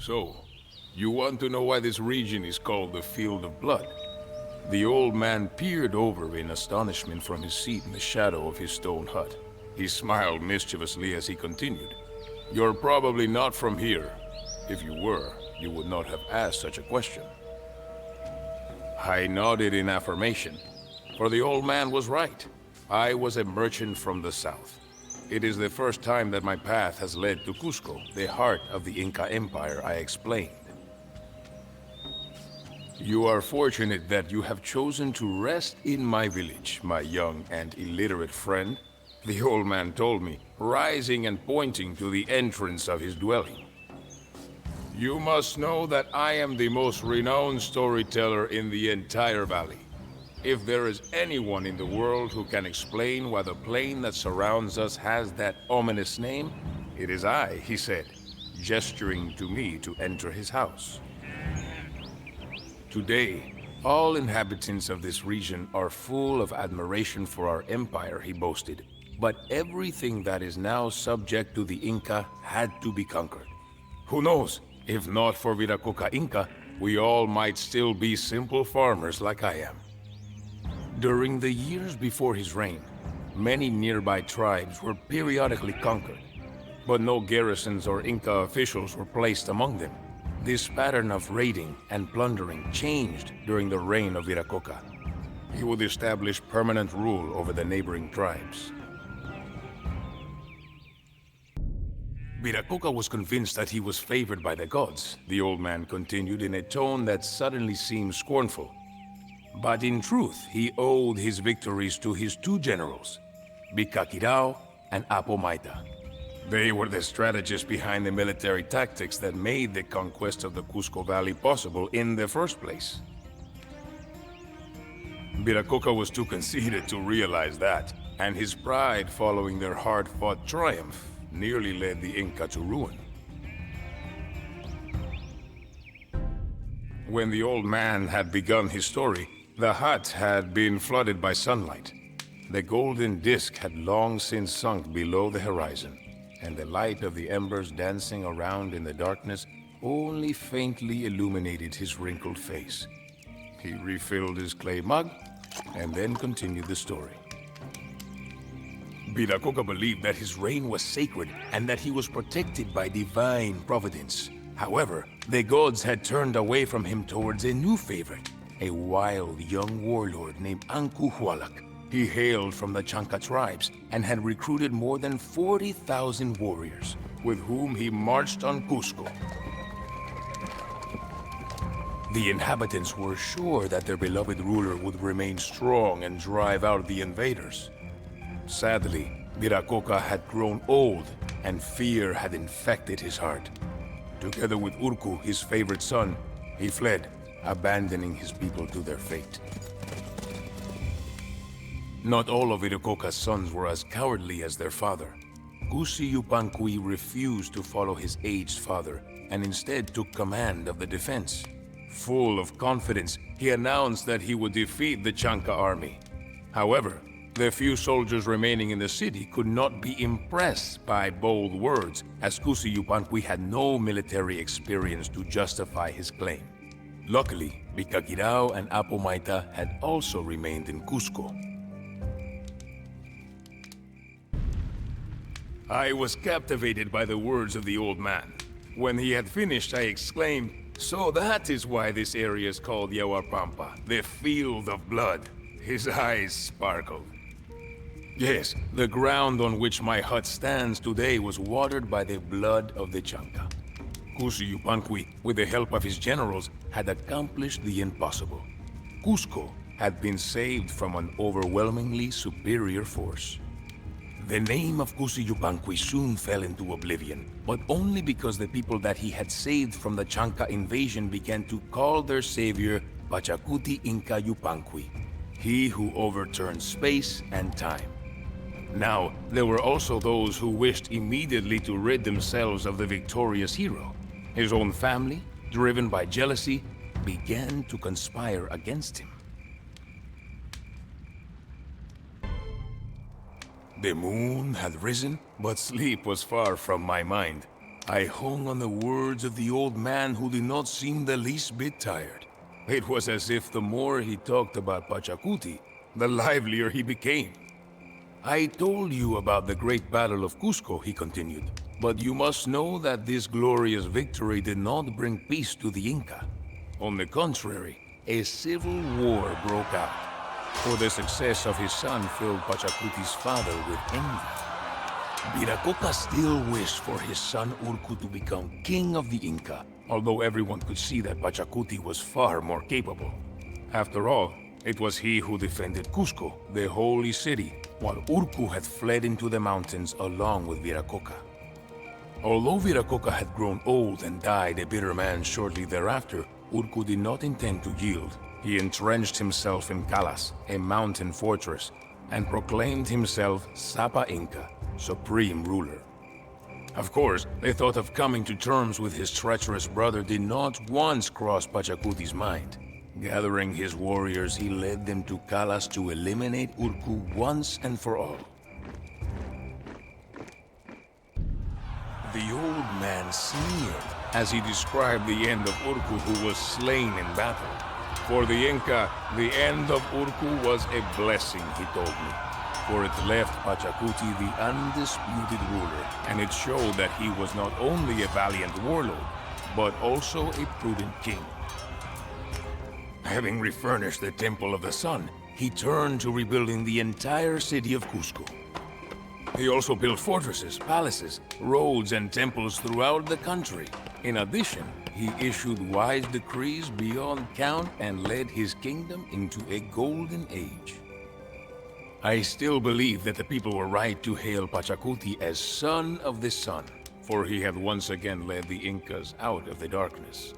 So, you want to know why this region is called the Field of Blood? The old man peered over in astonishment from his seat in the shadow of his stone hut. He smiled mischievously as he continued. You're probably not from here. If you were, you would not have asked such a question. I nodded in affirmation, for the old man was right. I was a merchant from the south. It is the first time that my path has led to Cusco, the heart of the Inca Empire, I explained. You are fortunate that you have chosen to rest in my village, my young and illiterate friend, the old man told me, rising and pointing to the entrance of his dwelling. You must know that I am the most renowned storyteller in the entire valley. If there is anyone in the world who can explain why the plain that surrounds us has that ominous name, it is I, he said, gesturing to me to enter his house. Today, all inhabitants of this region are full of admiration for our empire, he boasted. But everything that is now subject to the Inca had to be conquered. Who knows, if not for Viracocha Inca, we all might still be simple farmers like I am. During the years before his reign, many nearby tribes were periodically conquered, but no garrisons or Inca officials were placed among them. This pattern of raiding and plundering changed during the reign of Viracocha. He would establish permanent rule over the neighboring tribes. Viracocha was convinced that he was favored by the gods, the old man continued in a tone that suddenly seemed scornful. But in truth, he owed his victories to his two generals, Bikakirao and Apomaita. They were the strategists behind the military tactics that made the conquest of the Cusco Valley possible in the first place. Viracocha was too conceited to realize that, and his pride following their hard-fought triumph nearly led the Inca to ruin. When the old man had begun his story, the hut had been flooded by sunlight. The golden disk had long since sunk below the horizon, and the light of the embers dancing around in the darkness only faintly illuminated his wrinkled face. He refilled his clay mug, and then continued the story. Viracocha believed that his reign was sacred and that he was protected by divine providence. However, the gods had turned away from him towards a new favorite, a wild young warlord named Anku Hualak. He hailed from the Chanca tribes and had recruited more than 40,000 warriors, with whom he marched on Cusco. The inhabitants were sure that their beloved ruler would remain strong and drive out the invaders. Sadly, Viracocha had grown old, and fear had infected his heart. Together with Urku, his favorite son, he fled, abandoning his people to their fate. Not all of Viracocha's sons were as cowardly as their father. Kusi Yupanqui refused to follow his aged father, and instead took command of the defense. Full of confidence, he announced that he would defeat the Chanca army. However, the few soldiers remaining in the city could not be impressed by bold words, as Kusi Yupanqui had no military experience to justify his claim. Luckily, Bikakirao and Apomaita had also remained in Cusco. I was captivated by the words of the old man. When he had finished, I exclaimed, "So that is why this area is called Yahuapampa, the Field of Blood." His eyes sparkled. Yes, the ground on which my hut stands today was watered by the blood of the Chanca. Kusi Yupanqui, with the help of his generals, had accomplished the impossible. Cusco had been saved from an overwhelmingly superior force. The name of Kusi Yupanqui soon fell into oblivion, but only because the people that he had saved from the Chanca invasion began to call their savior Pachacuti Inca Yupanqui, he who overturned space and time. Now, there were also those who wished immediately to rid themselves of the victorious hero. His own family, driven by jealousy, began to conspire against him. The moon had risen, but sleep was far from my mind. I hung on the words of the old man who did not seem the least bit tired. It was as if the more he talked about Pachacuti, the livelier he became. I told you about the great battle of Cusco, he continued. But you must know that this glorious victory did not bring peace to the Inca. On the contrary, a civil war broke out. For the success of his son filled Pachacuti's father with envy. Viracocha still wished for his son Urcu to become king of the Inca, although everyone could see that Pachacuti was far more capable. After all, it was he who defended Cusco, the holy city, while Urcu had fled into the mountains along with Viracocha. Although Viracocha had grown old and died a bitter man shortly thereafter, Urcu did not intend to yield. He entrenched himself in Calas, a mountain fortress, and proclaimed himself Sapa Inca, supreme ruler. Of course, the thought of coming to terms with his treacherous brother did not once cross Pachacuti's mind. Gathering his warriors, he led them to Calas to eliminate Urcu once and for all. The old man sneered as he described the end of Urcu, who was slain in battle. For the Inca, the end of Urcu was a blessing, he told me. For it left Pachacuti the undisputed ruler, and it showed that he was not only a valiant warlord, but also a prudent king. Having refurnished the Temple of the Sun, he turned to rebuilding the entire city of Cusco. He also built fortresses, palaces, roads, and temples throughout the country. In addition, he issued wise decrees beyond count and led his kingdom into a golden age. I still believe that the people were right to hail Pachacuti as Son of the Sun, for he had once again led the Incas out of the darkness.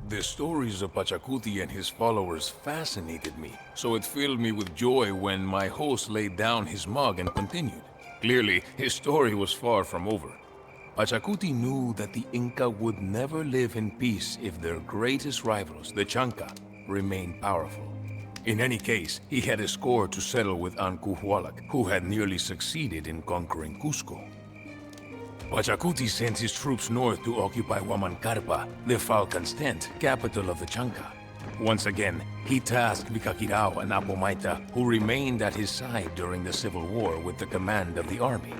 The stories of Pachacuti and his followers fascinated me, so it filled me with joy when my host laid down his mug and continued. Clearly, his story was far from over. Pachacuti knew that the Inca would never live in peace if their greatest rivals, the Chanca, remained powerful. In any case, he had a score to settle with Ancuhualac, who had nearly succeeded in conquering Cusco. Pachacuti sent his troops north to occupy Huamancarpa, the Falcon's Tent, capital of the Chanca. Once again, he tasked Vicakirao and Apomaita, who remained at his side during the civil war, with the command of the army.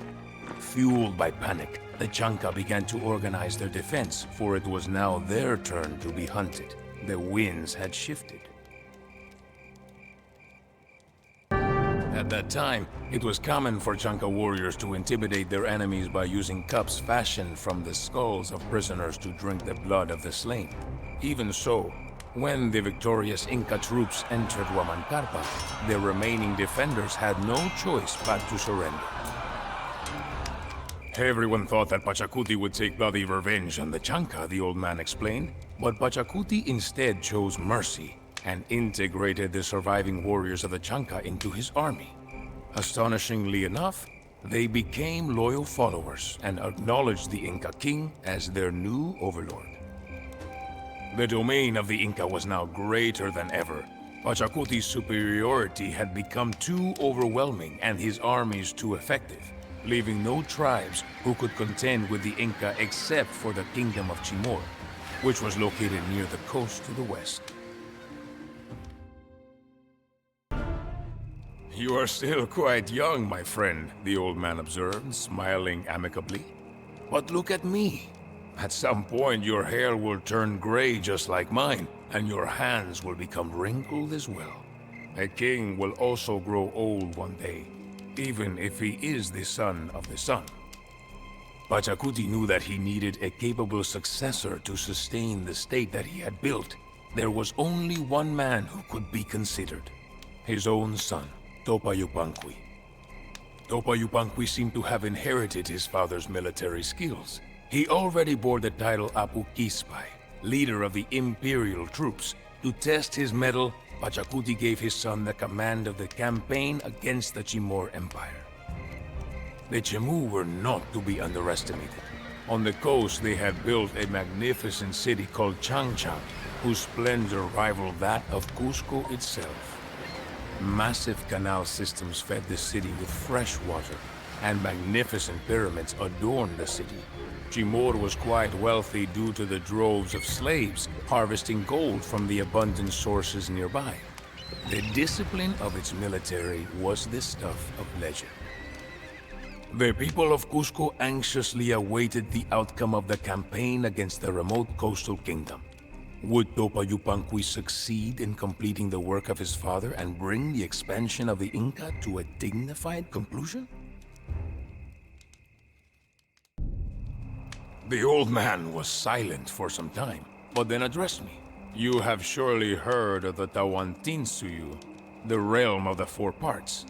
Fueled by panic, the Chanca began to organize their defense, for it was now their turn to be hunted. The winds had shifted. At that time, it was common for Chanca warriors to intimidate their enemies by using cups fashioned from the skulls of prisoners to drink the blood of the slain. Even so, when the victorious Inca troops entered Huamancarpa, the remaining defenders had no choice but to surrender. Everyone thought that Pachacuti would take bloody revenge on the Chanca, the old man explained, but Pachacuti instead chose mercy and integrated the surviving warriors of the Chanca into his army. Astonishingly enough, they became loyal followers and acknowledged the Inca king as their new overlord. The domain of the Inca was now greater than ever. Pachacuti's superiority had become too overwhelming and his armies too effective, leaving no tribes who could contend with the Inca except for the kingdom of Chimor, which was located near the coast to the west. You are still quite young, my friend, the old man observed, smiling amicably. But look at me. At some point, your hair will turn gray just like mine, and your hands will become wrinkled as well. A king will also grow old one day, even if he is the son of the sun. Pachacuti knew that he needed a capable successor to sustain the state that he had built. There was only one man who could be considered: his own son, Topa Yupanqui. Topa Yupanqui seemed to have inherited his father's military skills. He already bore the title Apu Kispay, leader of the imperial troops. To test his mettle, Pachacuti gave his son the command of the campaign against the Chimor Empire. The Chemu were not to be underestimated. On the coast, they had built a magnificent city called Changchang, whose splendor rivaled that of Cusco itself. Massive canal systems fed the city with fresh water, and magnificent pyramids adorned the city. Timur was quite wealthy due to the droves of slaves harvesting gold from the abundant sources nearby. The discipline of its military was the stuff of legend. The people of Cusco anxiously awaited the outcome of the campaign against the remote coastal kingdom. Would Topa Yupanqui succeed in completing the work of his father and bring the expansion of the Inca to a dignified conclusion? The old man was silent for some time, but then addressed me. You have surely heard of the Tawantinsuyu, the realm of the four parts.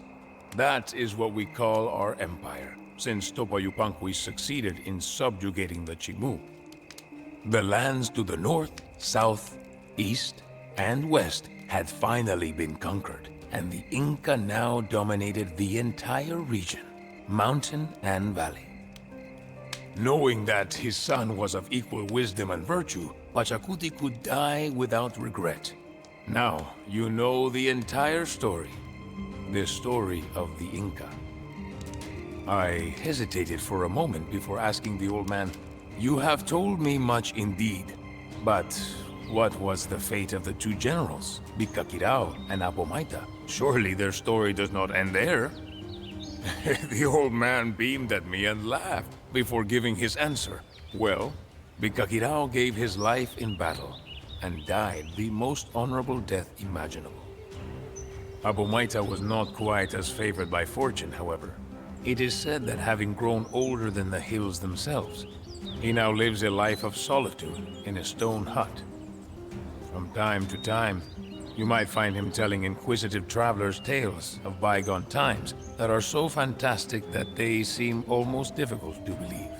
That is what we call our empire, since Topa Yupanqui succeeded in subjugating the Chimu. The lands to the north, south, east, and west had finally been conquered, and the Inca now dominated the entire region, mountain and valley. Knowing that his son was of equal wisdom and virtue, Pachacuti could die without regret. Now, you know the entire story. The story of the Inca. I hesitated for a moment before asking the old man, "You have told me much indeed, but what was the fate of the two generals, Bicaquirao and Apomaita? Surely their story does not end there." The old man beamed at me and laughed before giving his answer. Well, Bicaquirao gave his life in battle and died the most honorable death imaginable. Apomaita was not quite as favored by fortune, however. It is said that having grown older than the hills themselves, he now lives a life of solitude in a stone hut. From time to time, you might find him telling inquisitive travelers tales of bygone times that are so fantastic that they seem almost difficult to believe.